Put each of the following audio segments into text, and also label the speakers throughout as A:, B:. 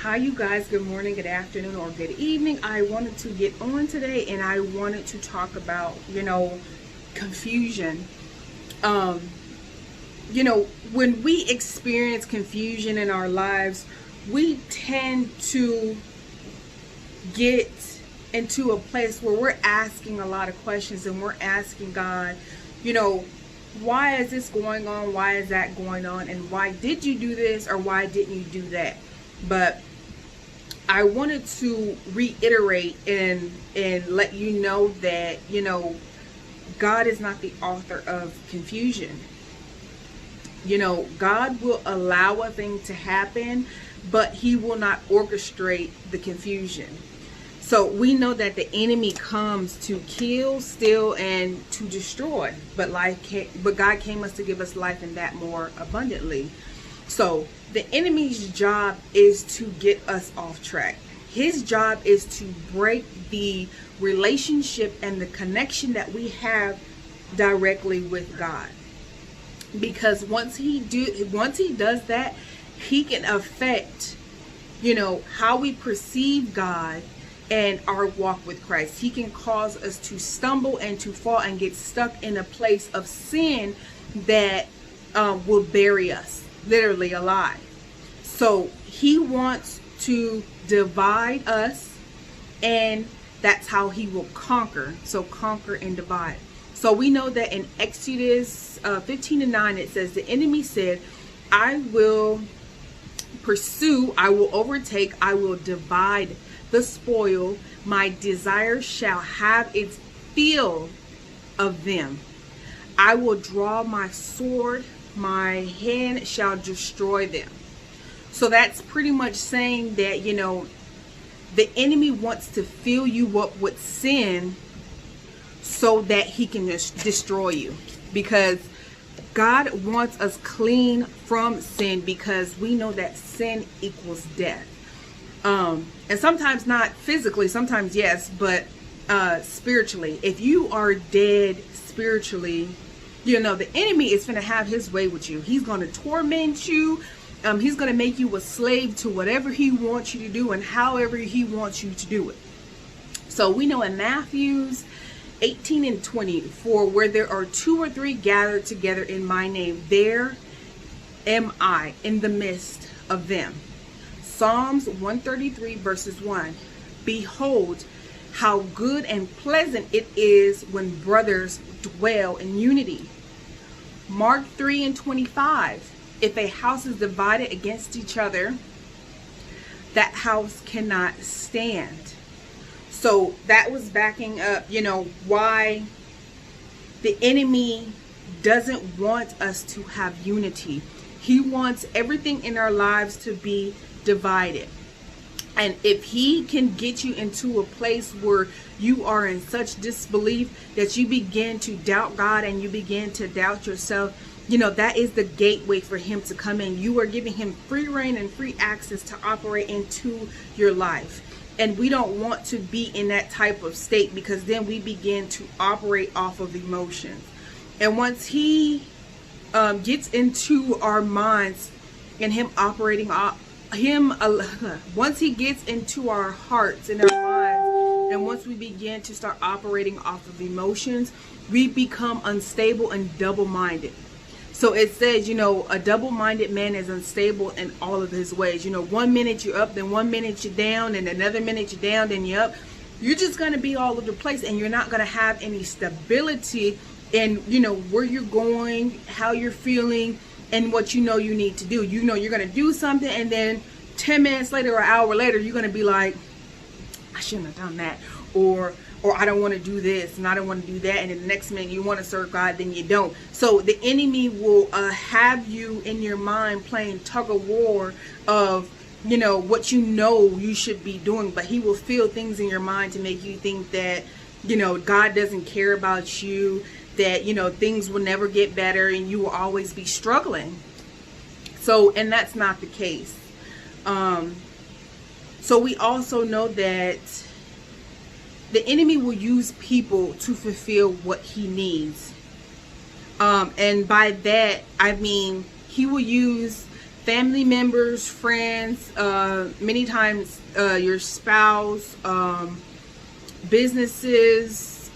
A: Hi, you guys. Good morning, good afternoon, or good evening. I wanted to get on today and I wanted to talk about, confusion. Um, when we experience confusion in our lives, we tend to get into a place where we're asking a lot of questions and we're asking God, you know, why is this going on? Why is that going on? And why did you do this or why didn't you do that? But I wanted to reiterate and let you know that, God is not the author of confusion. God will allow a thing to happen, but he will not orchestrate the confusion. So we know that the enemy comes to kill, steal, and to destroy. But God came us to give us life and that more abundantly. So the enemy's job is to get us off track. His job is to break the relationship and the connection that we have directly with God. Because once he does that, he can affect, how we perceive God and our walk with Christ. He can cause us to stumble and to fall and get stuck in a place of sin that will bury us literally alive. So he wants to divide us, and that's how he will conquer. So conquer and divide. So we know that in Exodus 15:9 it says, the enemy said, I will pursue, I will overtake, I will divide the spoil. My desire shall have its fill of them. I will draw my sword, my hand shall destroy them. So that's pretty much saying that, the enemy wants to fill you up with sin so that he can just destroy you. Because God wants us clean from sin, because we know that sin equals death. And sometimes not physically, sometimes yes, but spiritually. If you are dead spiritually, the enemy is going to have his way with you. He's going to torment you. He's going to make you a slave to whatever he wants you to do and however he wants you to do it. So we know in Matthews 18:20, for where there are 2 or 3 gathered together in my name, there am I in the midst of them. Psalms 133 verses 1. Behold, how good and pleasant it is when brothers dwell in unity. Mark 3:25. If a house is divided against each other, that house cannot stand. So that was backing up, why the enemy doesn't want us to have unity. He wants everything in our lives to be divided. And if he can get you into a place where you are in such disbelief that you begin to doubt God and you begin to doubt yourself, that is the gateway for him to come in. You are giving him free reign and free access to operate into your life. And we don't want to be in that type of state, because then we begin to operate off of emotions. And once he gets into our minds and him operating once he gets into our hearts and our minds, and once we begin to start operating off of emotions, we become unstable and double-minded. So it says, a double-minded man is unstable in all of his ways. 1 minute you're up, then 1 minute you're down, and another minute you're down, then you're up. You're just going to be all over the place, and you're not going to have any stability in, where you're going, how you're feeling, and what you need to do. You're going to do something, and then 10 minutes later or an hour later, you're going to be like, I shouldn't have done that. Or I don't want to do this and I don't want to do that. And then the next minute you want to serve God, then you don't. So the enemy will have you in your mind playing tug of war of, what you should be doing. But he will feel things in your mind to make you think that, God doesn't care about you, that, things will never get better and you will always be struggling. So, and that's not the case. So we also know that the enemy will use people to fulfill what he needs. And by that, I mean, he will use family members, friends, many times your spouse, businesses,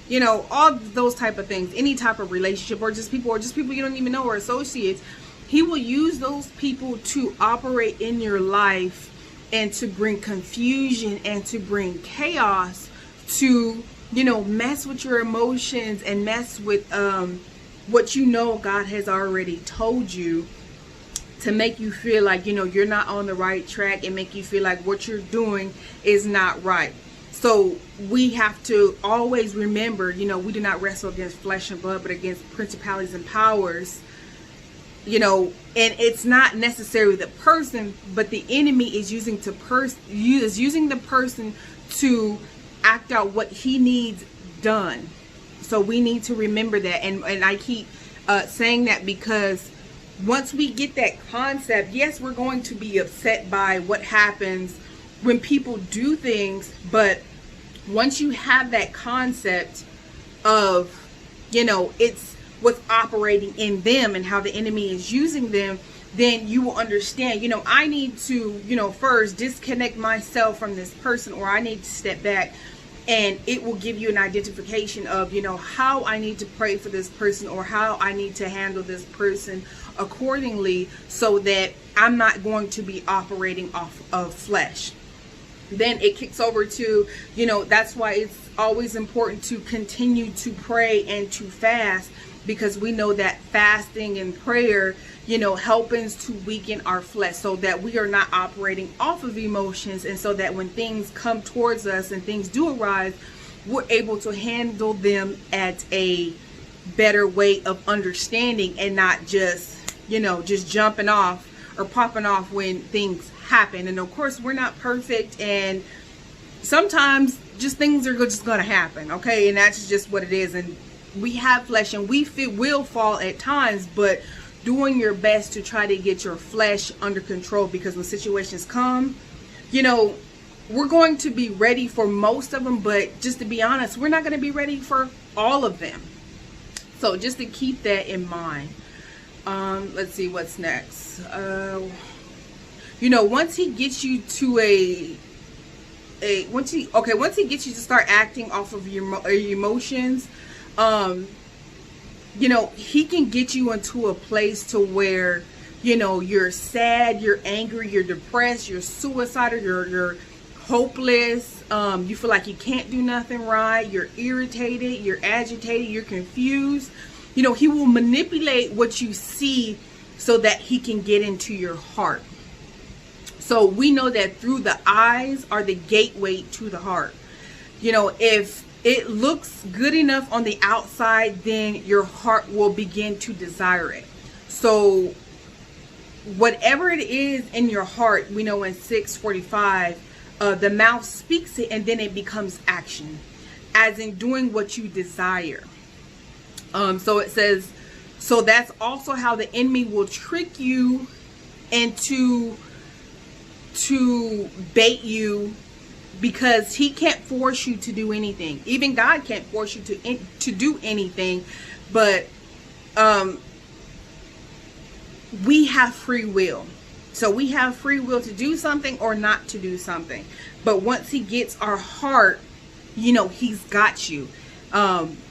A: you know, all those type of things, any type of relationship, or just people you don't even know, or associates. He will use those people to operate in your life and to bring confusion and to bring chaos, to, you know, mess with your emotions and mess with what you know God has already told you, to make you feel like, you know, you're not on the right track, and make you feel like what you're doing is not right. So we have to always remember, you know, we do not wrestle against flesh and blood, but against principalities and powers, you know, and it's not necessarily the person, but the enemy is using the person to act out what he needs done. So we need to remember that. And I keep saying that because once we get that concept, yes, we're going to be upset by what happens when people do things, but once you have that concept of, you know, it's what's operating in them and how the enemy is using them, then you will understand, you know, I need to, you know, first disconnect myself from this person, or I need to step back, and it will give you an identification of, you know, how I need to pray for this person, or how I need to handle this person accordingly, so that I'm not going to be operating off of flesh. Then it kicks over to, you know, that's why it's always important to continue to pray and to fast, because we know that fasting and prayer, you know, helps to weaken our flesh, so that we are not operating off of emotions, and so that when things come towards us and things do arise, we're able to handle them at a better way of understanding, and not just, you know, just jumping off or popping off when things happen. And of course, we're not perfect, and sometimes just things are just gonna happen, okay? And that's just what it is. And we have flesh, and we will fall at times, but doing your best to try to get your flesh under control, because when situations come, you know, we're going to be ready for most of them, but just to be honest, we're not going to be ready for all of them. So just to keep that in mind. Let's see what's next. You know, once he gets you to once he gets you to start acting off of your emotions, you know, he can get you into a place to where, you know, you're sad, you're angry, you're depressed, you're suicidal, you're hopeless, you feel like you can't do nothing right, you're irritated, you're agitated, you're confused. You know, he will manipulate what you see so that he can get into your heart. So we know that through the eyes are the gateway to the heart. You know, if it looks good enough on the outside, then your heart will begin to desire it. So whatever it is in your heart, we know in 6:45, the mouth speaks it, and then it becomes action, as in doing what you desire. So it says, so that's also how the enemy will trick you into to bait you, because he can't force you to do anything. Even God can't force you to do anything, but we have free will. So we have free will to do something or not to do something. But once he gets our heart, you know, he's got you,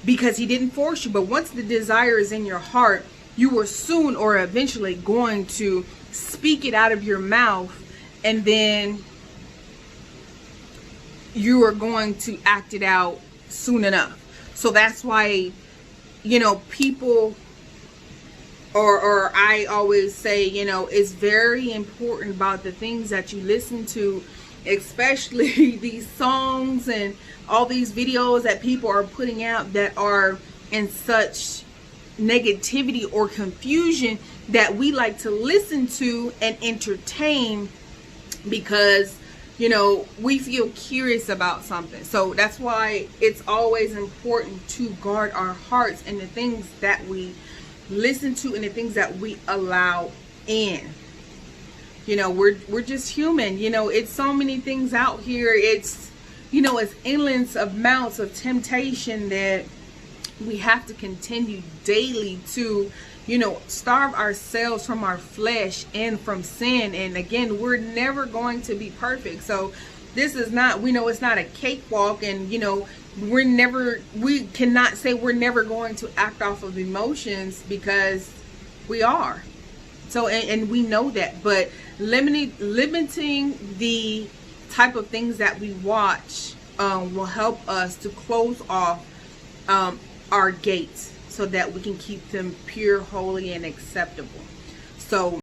A: because he didn't force you. But once the desire is in your heart, you are soon or eventually going to speak it out of your mouth, and then you are going to act it out soon enough. So that's why, you know, people, or I always say, you know, it's very important about the things that you listen to, especially these songs and all these videos that people are putting out that are in such negativity or confusion, that we like to listen to and entertain, because, you know, we feel curious about something. So that's why it's always important to guard our hearts and the things that we listen to and the things that we allow in. You know, we're just human. You know, it's so many things out here. It's, you know, it's endless amounts of temptation that we have to continue daily to, starve ourselves from our flesh and from sin. And again, we're never going to be perfect. So this is not, we know it's not a cakewalk, and we cannot say we're never going to act off of emotions, because we are. So, and we know that, but limiting the type of things that we watch will help us to close off our gates, so that we can keep them pure, holy, and acceptable. So